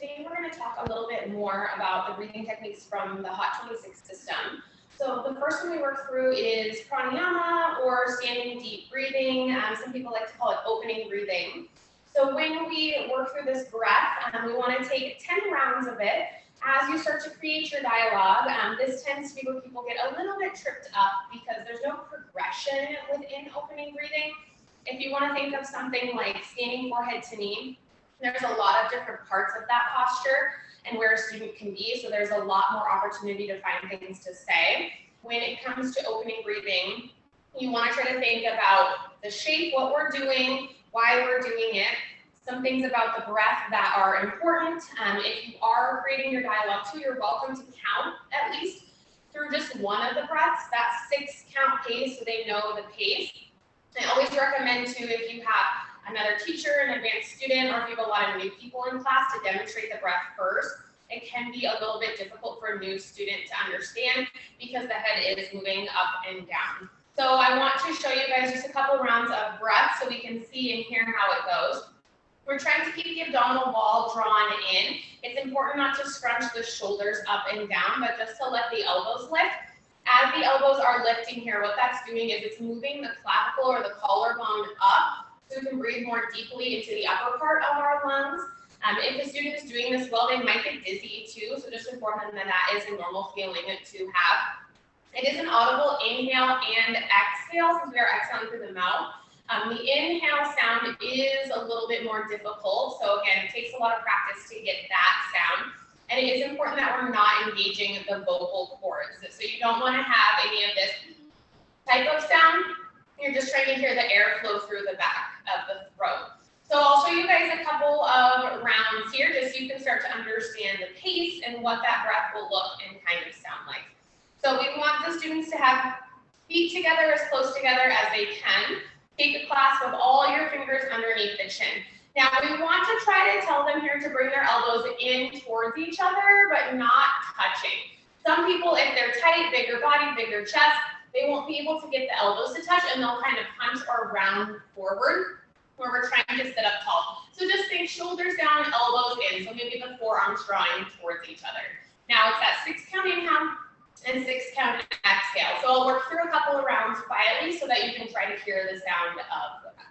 today we're going to talk a little bit more about the breathing techniques from the Hot 26 system. So the first one we work through is pranayama, or standing deep breathing. Some people like to call it opening breathing. So when we work through this breath, we want to take 10 rounds of it. As you start to create your dialogue, this tends to be where people get a little bit tripped up because there's no progression within opening breathing. If you want to think of something like standing forehead to knee, there's a lot of different parts of that posture and where a student can be, so there's a lot more opportunity to find things to say. When it comes to opening breathing, you want to try to think about the shape, what we're doing, why we're doing it, some things about the breath that are important. If you are creating your dialogue too, you're welcome to count at least through just one of the breaths. That's 6 count pace, so they know the pace. I always recommend too, if you have another teacher, an advanced student, or if you have a lot of new people in class, to demonstrate the breath first. It can be a little bit difficult for a new student to understand because the head is moving up and down. So I want to show you guys just a couple rounds of breath so we can see and hear how it goes. We're trying to keep the abdominal wall drawn in. It's important not to scrunch the shoulders up and down, but just to let the elbows lift. As the elbows are lifting here, what that's doing is it's moving the clavicle or the collarbone up so we can breathe more deeply into the upper part of our lungs. If the student is doing this well, they might get dizzy too, so just inform them that that is a normal feeling to have. It is an audible inhale and exhale since we are exhaling through the mouth. The inhale sound is a little bit more difficult, so again, it takes a lot of practice to get that sound. And it is important that we're not engaging the vocal cords. So you don't want to have any of this type of sound. You're just trying to hear the air flow through the back of the throat. So I'll show you guys a couple of rounds here just so you can start to understand the pace and what that breath will look and kind of sound like. So we want the students to have feet together as close together as they can. Take a clasp of all your fingers underneath the chin. Now we want to try to tell them here to bring their elbows in towards each other, but not touching. Some people, if they're tight, bigger body, bigger chest, they won't be able to get the elbows to touch and they'll kind of punch or round forward where we're trying to sit up tall. So just think shoulders down, elbows in. So maybe the forearms drawing towards each other. Now it's that 6 count inhale and 6 count exhale. So I'll work through a couple of rounds quietly so that you can try to hear the sound of the breath.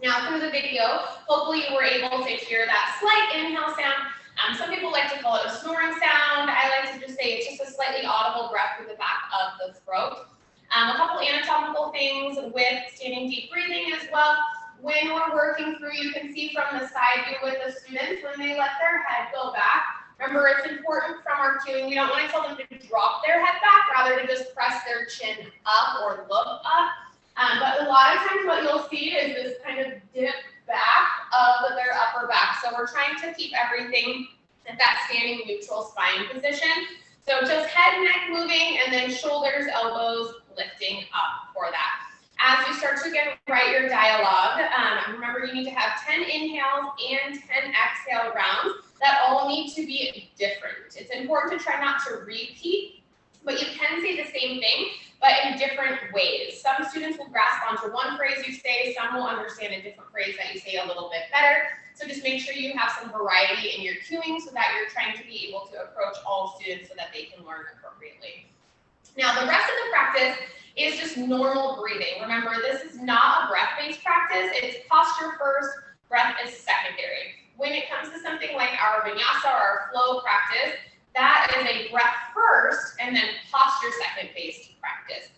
Now through the video, hopefully you were able to hear that slight inhale sound. Some people like to call it a snoring sound. I like to just say it's just a slightly audible breath through the back of the throat. A couple anatomical things with standing deep breathing as well. When we're working through, you can see from the side view with the students, when they let their head go back, remember it's important from our cueing, we don't want to tell them to drop their head back, rather to just press their chin up or look up. But a lot of times what you'll see is this kind of dip back of their upper back. So we're trying to keep everything at that standing neutral spine position. So just head, neck moving, and then shoulders, elbows lifting up for that. As you start to write your dialogue, remember you need to have 10 inhales and 10 exhale rounds that all need to be different. It's important to try not to repeat, but you can say the same thing, but in different ways. Some students will grasp onto one phrase you say, some will understand a different phrase that you say a little bit better. So just make sure you have some variety in your cueing so that you're trying to be able to approach all students so that they can learn appropriately. Now the rest of the practice is just normal breathing. Remember, this is not a breath-based practice. It's posture first, breath is secondary. When it comes to something like our vinyasa or our flow practice, that is a breath first and then posture second-based practice.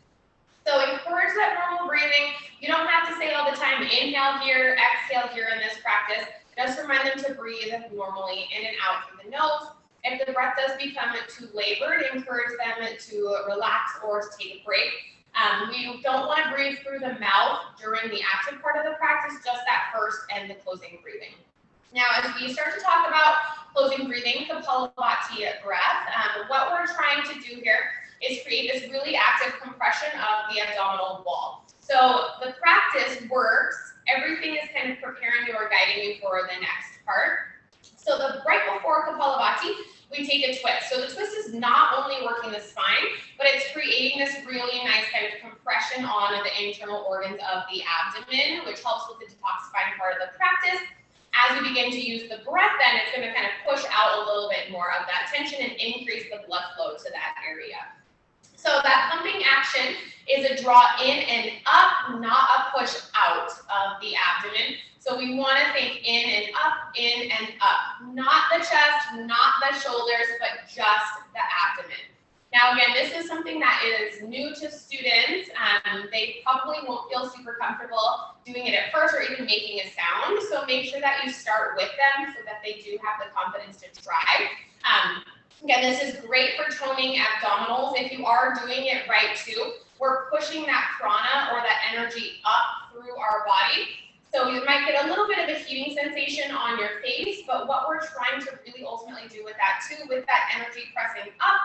So encourage that normal breathing. You don't have to say all the time, inhale here, exhale here in this practice. Just remind them to breathe normally in and out through the nose. If the breath does become too labored, encourage them to relax or to take a break. We don't want to breathe through the mouth during the active part of the practice, just that first and the closing breathing. Now, as we start to talk about closing breathing, Kapalabhati breath, what we're trying to do here is create this really active compression of the abdominal wall. So the practice works, everything is kind of preparing you or guiding you for the next part. So right before Kapalabhati, we take a twist. So the twist is not only working the spine, but it's creating this really nice kind of compression on the internal organs of the abdomen, which helps with the detoxifying part of the practice. As we begin to use the breath, then it's going to kind of push out a little bit more of that tension and increase the blood flow to that area. So that pumping action is a draw in and up, not a push out of the abdomen. So we want to think in and up, not the chest, not the shoulders, but just the abdomen. Now, again, this is something that is new to students. They probably won't feel super comfortable doing it at first or even making a sound. So make sure that you start with them so that they do have the confidence to try. Again, this is great for toning abdominals. If you are doing it right too, we're pushing that prana or that energy up through our body. So you might get a little bit of a heating sensation on your face, but what we're trying to really ultimately do with that too, with that energy pressing up,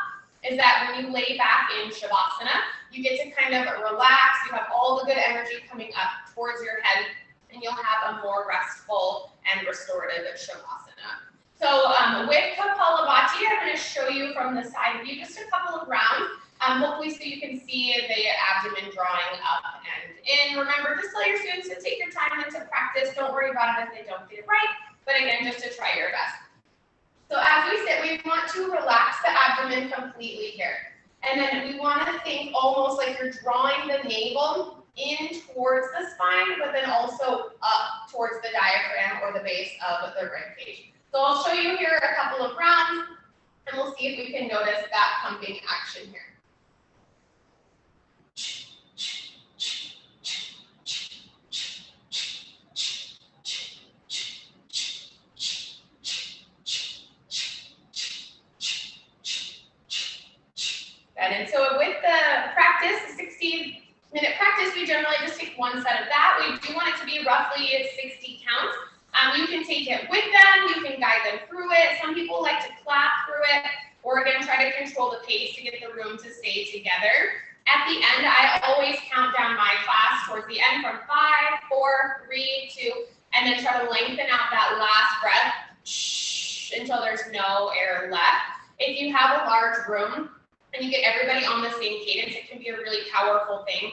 is that when you lay back in Shavasana, you get to kind of relax, you have all the good energy coming up towards your head, and you'll have a more restful and restorative Shavasana. So with Kapalabhati, I'm going to show you from the side view just a couple of rounds, hopefully so you can see the abdomen drawing up and in. Remember, just tell your students to take your time and to practice. Don't worry about it if they don't get it right, but again, just to try your best. So as we sit, we want to relax the abdomen completely here. And then we want to think almost like you're drawing the navel in towards the spine, but then also up towards the diaphragm or the base of the rib cage. So I'll show you here a couple of rounds, and we'll see if we can notice that pumping action here. And so with the practice, the 60-minute practice, we generally just take one set of that. We do want it to be roughly 60 counts. You can take it with them, you can guide them through it. Some people like to clap through it, or again, try to control the pace to get the room to stay together. At the end, I always count down my class towards the end from 5, 4, 3, 2, and then try to lengthen out that last breath until there's no air left. If you have a large room and you get everybody on the same cadence, it can be a really powerful thing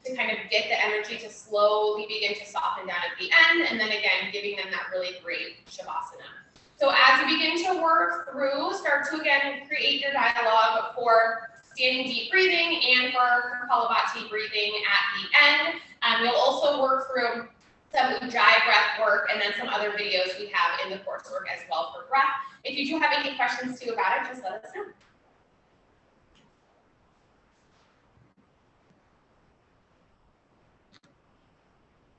to kind of get the energy to slowly begin to soften down at the end, and then again, giving them that really great Shavasana. So as you begin to work through, start to again create your dialogue for standing deep breathing and for Kapalabhati breathing at the end. You'll also work through some Ujjayi breath work and then some other videos we have in the coursework as well for breath. If you do have any questions too about it, just let us know.